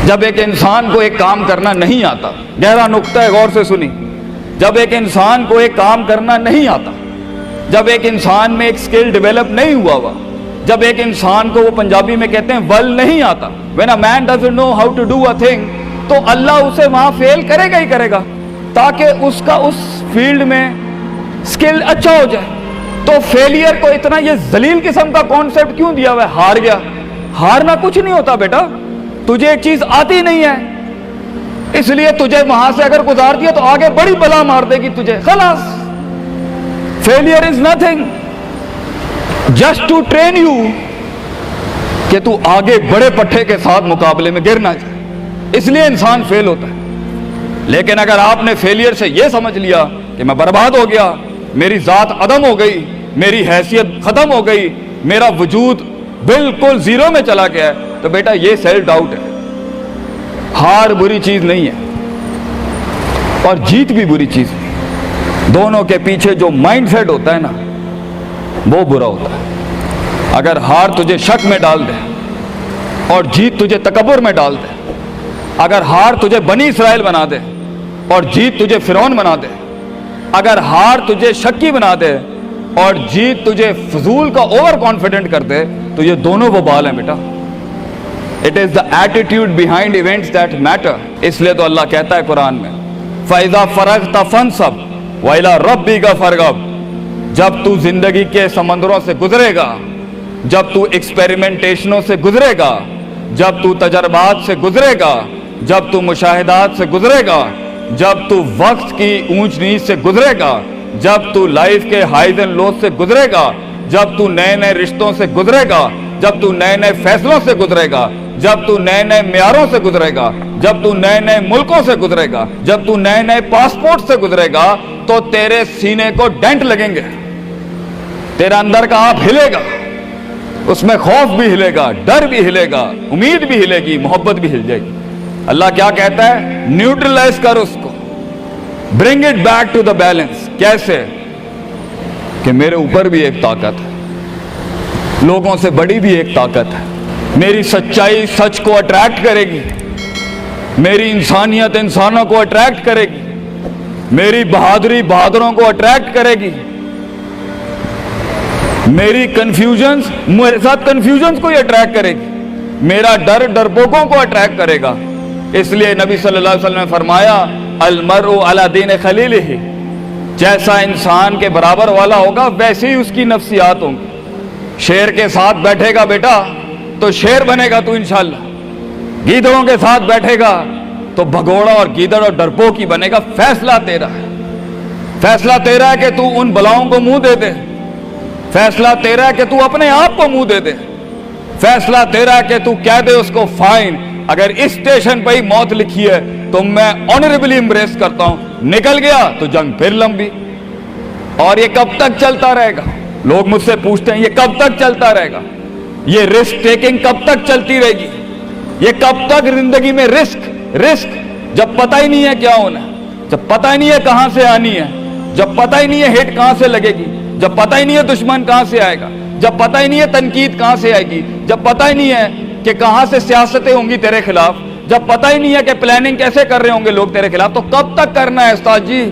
جب ایک انسان کو ایک کام کرنا نہیں آتا، گہرا نقطہ ہے، غور سے سنی، جب ایک انسان کو ایک کام کرنا نہیں آتا، جب ایک انسان میں ایک سکل ڈیولپ نہیں ہوا، جب ایک انسان کو وہ پنجابی میں کہتے ہیں ول نہیں آتا، when a man doesn't know how to do a thing، تو اللہ اسے وہاں فیل کرے گا ہی کرے گا تاکہ اس کا اس فیلڈ میں سکل اچھا ہو جائے۔ تو فیلئر کو اتنا یہ ذلیل قسم کا کانسیپٹ کیوں دیا ہوا ہے؟ ہار گیا، ہارنا کچھ نہیں ہوتا بیٹا، تجھے ایک چیز آتی نہیں ہے اس لیے تجھے وہاں سے اگر گزار دیا تو آگے بڑی بلا مار دے گی تجھے، خلاص۔ Failure is nothing just to train you کہ تو آگے بڑے پٹھے کے ساتھ مقابلے میں گر نہ جائے، اس لیے انسان فیل ہوتا ہے۔ لیکن اگر آپ نے فیلئر سے یہ سمجھ لیا کہ میں برباد ہو گیا، میری ذات عدم ہو گئی، میری حیثیت ختم ہو گئی، میرا وجود بالکل زیرو میں چلا گیا ہے، تو بیٹا یہ سیلف ڈاؤٹ ہے۔ ہار بری چیز نہیں ہے اور جیت بھی بری چیز نہیں، دونوں کے پیچھے جو مائنڈ سیٹ ہوتا ہے نا وہ برا ہوتا ہے۔ اگر ہار تجھے شک میں ڈال دے اور جیت تجھے تکبر میں ڈال دے، اگر ہار تجھے بنی اسرائیل بنا دے اور جیت تجھے فرعون بنا دے، اگر ہار تجھے شکی بنا دے اور جیت تجھے فضول کا اوور کانفیڈنٹ کر دے، تو یہ دونوں وبال ہیں بیٹا۔ It is the attitude behind events that matter۔ اس لیے تو اللہ کہتا ہے قرآن میں فَإِذَا فَرَغْتَ فَانْصَبْ وَإِلَىٰ رَبِّكَ فَارْغَب۔ جب تو زندگی کے سمندروں سے گزرے گا، جب تو ایکسپیریمنٹیشنوں سے گزرے گا، جب تو تجربات سے گزرے گا، جب تو مشاہدات سے گزرے گا، جب تو وقت کی اونچ نیچ سے گزرے گا، جب تو لائف کے ہائیز اینڈ لوز سے گزرے گا، جب تو نئے نئے رشتوں سے گزرے گا، جب تو نئے نئے فیصلوں سے گزرے گا، جب تو نئے نئے معیاروں سے گزرے گا، جب تو نئے نئے ملکوں سے گزرے گا، جب تو نئے نئے پاسپورٹ سے گزرے گا، تو تیرے سینے کو ڈینٹ لگیں گے، تیرا اندر کا آپ ہلے گا، اس میں خوف بھی ہلے گا، ڈر بھی ہلے گا، امید بھی ہلے گی، محبت بھی ہل جائے گی۔ اللہ کیا کہتا ہے؟ نیوٹرلائز کر اس کو، bring it back to the balance. کیسے؟ کہ میرے اوپر بھی ایک طاقت ہے، لوگوں سے بڑی بھی ایک طاقت ہے، میری سچائی سچ کو اٹریکٹ کرے گی، میری انسانیت انسانوں کو اٹریکٹ کرے گی، میری بہادری بہادروں کو اٹریکٹ کرے گی، میری کنفیوژنز میرے ساتھ کنفیوژنز کو ہی اٹریکٹ کرے گی، میرا ڈر ڈرپوکوں کو اٹریکٹ کرے گا۔ اس لیے نبی صلی اللہ علیہ وسلم نے فرمایا المرء علی دین خلیلہ، جیسا انسان کے برابر والا ہوگا ویسے ہی اس کی نفسیات ہوں گی۔ شیر کے ساتھ بیٹھے گا بیٹا تو شیر بنے گا تو انشاءاللہ، گیدڑوں کے ساتھ بیٹھے گا تو بھگوڑا اور گیدڑ اور ڈرپوک ہی بنے گا۔ فیصلہ تیرا ہے، فیصلہ تیرا ہے کہ تو ان بلاؤں کو منہ دے دے، فیصلہ تیرا ہے کہ تو اپنے آپ کو منہ دے دے، فیصلہ تیرا ہے کہ تو کہہ دے اس کو فائن، اگر اس اسٹیشن پہ ہی موت لکھی ہے تو میں آنریبلی امبریس کرتا ہوں، نکل گیا تو جنگ پھر لمبی۔ اور یہ کب تک چلتا رہے گا؟ لوگ مجھ سے پوچھتے ہیں یہ کب تک چلتا رہے گا؟ یہ رسک ٹیکنگ کب تک چلتی رہے گی؟ یہ کب تک زندگی میں رسک جب پتہ ہی نہیں ہے کیا ہونا ہے، جب پتہ ہی نہیں ہے کہاں سے آنی ہے، جب پتہ ہی نہیں ہے ہٹ کہاں سے لگے گی، جب پتہ ہی نہیں ہے دشمن کہاں سے آئے گا، جب پتہ ہی نہیں ہے تنقید کہاں سے آئے گی، جب پتہ ہی نہیں ہے کہ کہاں سے سیاستیں ہوں گی تیرے خلاف، جب پتہ ہی نہیں ہے کہ پلاننگ کیسے کر رہے ہوں گے لوگ تیرے خلاف، تو کب تک کرنا ہے استاد جی؟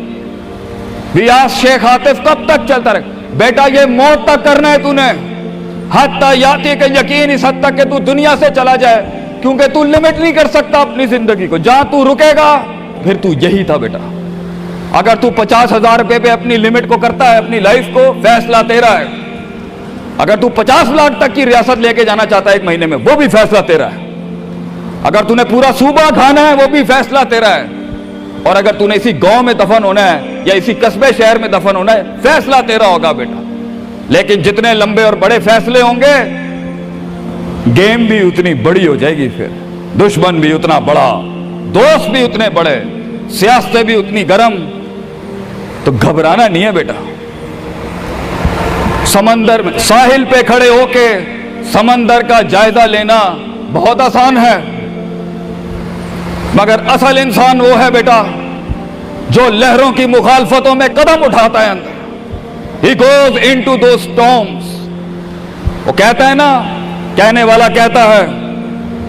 ریاض شیخ عاطف کب تک چلتا رہے؟ بیٹا یہ موت تک کرنا ہے تو نے، حتی یاتی کہ یقین اس حد تک کہ تو دنیا سے چلا جائے، کیونکہ تو لمٹ نہیں کر سکتا اپنی زندگی کو، جہاں تو رکے گا پھر تو یہی تھا بیٹا۔ اگر تو 50,000 روپے پہ اپنی لمٹ کو کرتا ہے اپنی لائف کو، فیصلہ تیرا ہے۔ اگر تو 50 لاکھ تک کی ریاست لے کے جانا چاہتا ہے ایک مہینے میں، وہ بھی فیصلہ تیرا ہے۔ اگر تو نے پورا صوبہ کھانا ہے وہ بھی فیصلہ تیرا ہے۔ اور اگر تو نے اسی گاؤں میں دفن ہونا ہے یا اسی قصبے شہر میں دفن ہونا ہے، فیصلہ تیرا ہوگا بیٹا۔ لیکن جتنے لمبے اور بڑے فیصلے ہوں گے، گیم بھی اتنی بڑی ہو جائے گی، پھر دشمن بھی اتنا بڑا، دوست بھی اتنے بڑے، سیاستیں بھی اتنی گرم۔ تو گھبرانا نہیں ہے بیٹا۔ سمندر میں ساحل پہ کھڑے ہو کے سمندر کا جائزہ لینا بہت آسان ہے، مگر اصل انسان وہ ہے بیٹا جو لہروں کی مخالفتوں میں قدم اٹھاتا ہے اندر۔ He goes into those storms۔ وہ کہتا ہے نا، کہنے والا کہتا ہے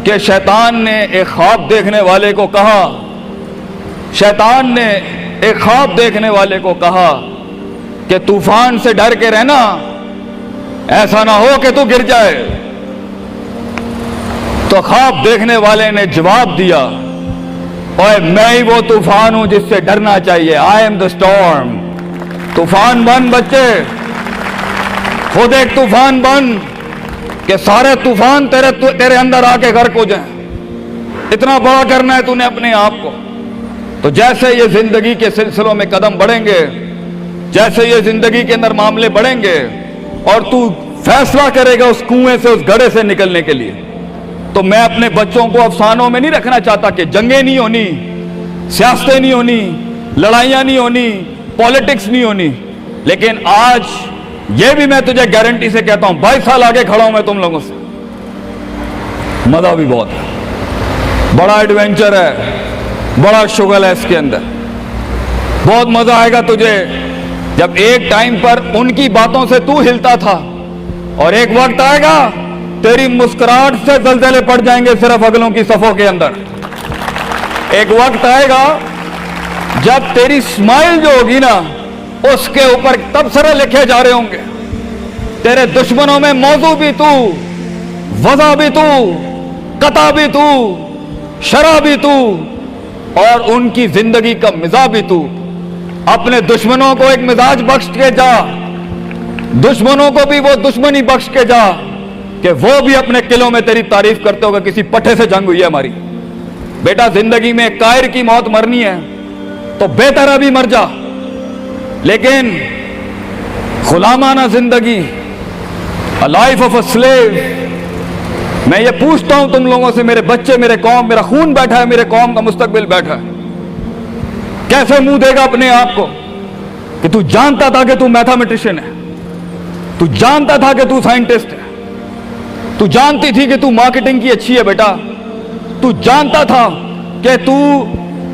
کہ شیطان نے ایک خواب دیکھنے والے کو کہا، شیطان نے ایک خواب دیکھنے والے کو کہا کہ طوفان سے ڈر کے رہنا، ایسا نہ ہو کہ تو گر جائے۔ تو خواب دیکھنے والے نے جواب دیا، اوے میں ہی وہ طوفان ہوں جس سے ڈرنا چاہیے، آئی ایم دا اسٹارم۔ طوفان بن بچے، خود ایک طوفان بن کہ سارے طوفان تیرے اندر آ کے غرق ہو جائیں۔ اتنا بڑا کرنا ہے تو نے اپنے آپ کو۔ تو جیسے یہ زندگی کے سلسلوں میں قدم بڑھیں گے، جیسے یہ زندگی کے اندر معاملے بڑھیں گے اور تو فیصلہ کرے گا اس کنویں سے، اس گڑھے سے نکلنے کے لیے، تو میں اپنے بچوں کو افسانوں میں نہیں رکھنا چاہتا کہ جنگیں نہیں ہونی، سیاستیں نہیں ہونی، لڑائیاں نہیں ہونی، پالیٹکس نہیں ہونی، لیکن آج یہ بھی میں تجھے گارنٹی سے کہتا ہوں، 22 سال آگے کھڑا ہوں میں تم لوگوں سے، مزہ بھی بہت ہے، بڑا ایڈونچر ہے، بڑا شغل ہے اس کے اندر، بہت مزہ آئے گا تجھے جب ایک ٹائم پر ان کی باتوں سے تو ہلتا تھا اور ایک وقت آئے گا تیری مسکراہٹ سے زلزلے پڑ جائیں گے صرف اگلوں کی صفوں کے اندر۔ ایک وقت آئے گا جب تیری اسمائل جو ہوگی نا، اس کے اوپر تبصرے لکھے جا رہے ہوں گے، تیرے دشمنوں میں موضوع بھی تو، وضع بھی تو، قطع بھی تو، شرح بھی تو، اور ان کی زندگی کا مزاح بھی تو۔ اپنے دشمنوں کو ایک مزاج بخش کے جا، دشمنوں کو بھی وہ دشمنی بخش کے جا کہ وہ بھی اپنے قلعوں میں تیری تعریف کرتے ہوگا کسی پٹھے سے جنگ ہوئی ہے ہماری۔ بیٹا زندگی میں قائر کی موت مرنی ہے تو بہتر ابھی مر جا، لیکن غلامانہ زندگی، a life of a slave، میں یہ پوچھتا ہوں تم لوگوں سے، میرے بچے، میرے قوم، میرا خون بیٹھا ہے، میرے قوم کا مستقبل بیٹھا ہے، کیسے منہ دے گا اپنے آپ کو کہ تو جانتا تھا کہ تو میتھمیٹیشین ہے، تو جانتا تھا کہ تو سائنٹسٹ ہے، تو جانتی تھی کہ تو مارکیٹنگ کی اچھی ہے بیٹا، تو جانتا تھا کہ تو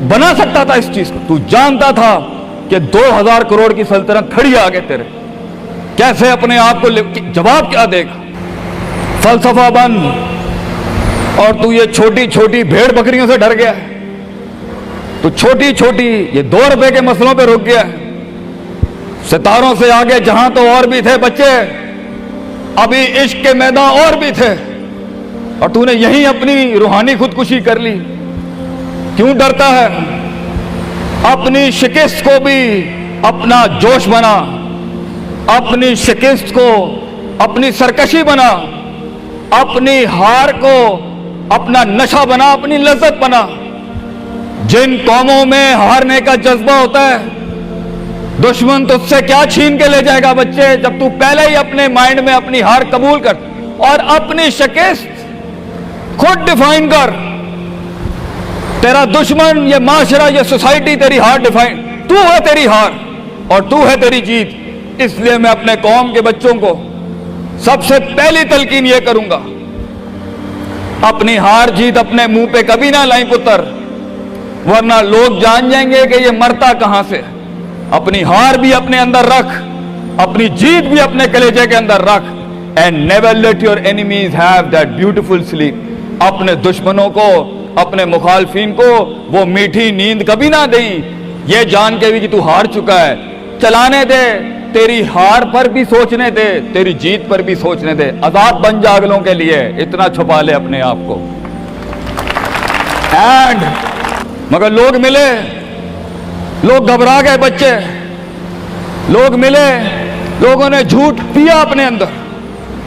بنا سکتا تھا اس چیز کو، تو جانتا تھا کہ 2000 کروڑ کی سلطنت کھڑی ہے آگے تیرے، کیسے اپنے آپ کو جواب کیا دے گا؟ فلسفہ بن، اور تو یہ چھوٹی چھوٹی بھیڑ بکریوں سے ڈر گیا ہے، تو چھوٹی چھوٹی یہ 2 روپے کے مسئلوں پہ رک گیا ہے۔ ستاروں سے آگے جہاں تو اور بھی تھے بچے، ابھی عشق کے میدان اور بھی تھے، اور تو نے یہیں اپنی روحانی خودکشی کر لی۔ کیوں ڈرتا ہے؟ اپنی شکست کو بھی اپنا جوش بنا، اپنی شکست کو اپنی سرکشی بنا، اپنی ہار کو اپنا نشہ بنا، اپنی لذت بنا۔ جن قوموں میں ہارنے کا جذبہ ہوتا ہے، دشمن تجھ سے کیا چھین کے لے جائے گا بچے، جب تو پہلے ہی اپنے مائنڈ میں اپنی ہار قبول کر اور اپنی شکست خود ڈیفائن کر۔ تیرا دشمن، یہ معاشرہ، یہ سوسائٹی تیری ہار ڈیفائن، تو ہے تیری ہار اور تو ہے تیری جیت۔ اس لیے میں اپنے قوم کے بچوں کو سب سے پہلی تلقین یہ کروں گا، اپنی ہار جیت اپنے منہ پہ کبھی نہ لائیں پتر، ورنہ لوگ جان جائیں گے کہ یہ مرتا کہاں سے۔ اپنی ہار بھی اپنے اندر رکھ، اپنی جیت بھی اپنے کلیجے کے اندر رکھ، and never let your enemies have that beautiful sleep۔ اپنے دشمنوں کو، اپنے مخالفین کو وہ میٹھی نیند کبھی نہ دیں، یہ جان کے بھی کہ تو ہار چکا ہے۔ چلانے دے، تیری ہار پر بھی سوچنے دے، تیری جیت پر بھی سوچنے دے۔ آزاد بن جا اگلوں کے لیے، اتنا چھپا لے اپنے آپ کو۔ اینڈ مگر لوگ ملے، لوگ گھبرا گئے بچے، لوگ ملے، لوگوں نے جھوٹ پیا اپنے اندر،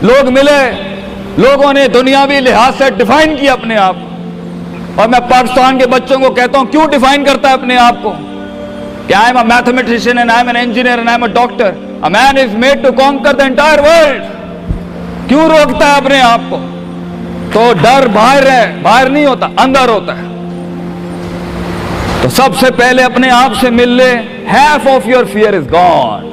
لوگ ملے، لوگوں نے دنیاوی لحاظ سے ڈیفائن کیا اپنے آپ۔ اور میں پاکستان کے بچوں کو کہتا ہوں، کیوں ڈیفائن کرتا ہے اپنے آپ کو کہ I am a mathematician and I am an engineer and I am a doctor. A man is made to conquer the entire world۔ کیوں روکتا ہے اپنے آپ کو؟ تو ڈر باہر ہے، باہر نہیں ہوتا، اندر ہوتا ہے۔ تو سب سے پہلے اپنے آپ سے مل لے، half of your fear is gone۔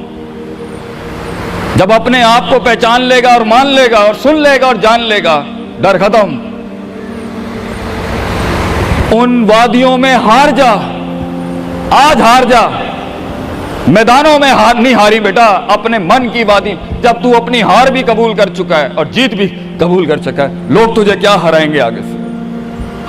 جب اپنے آپ کو پہچان لے گا اور مان لے گا اور سن لے گا اور جان لے گا، ڈر ختم۔ ان وادیوں میں ہار جا، آج ہار جا، میدانوں میں نہیں ہاری بیٹا، اپنے من کی وادی۔ جب تو اپنی ہار بھی قبول کر چکا ہے اور جیت بھی قبول کر چکا ہے، لوگ تجھے کیا ہرائیں گے آگے سے؟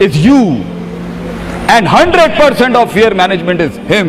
is you and 100% of fear management is him.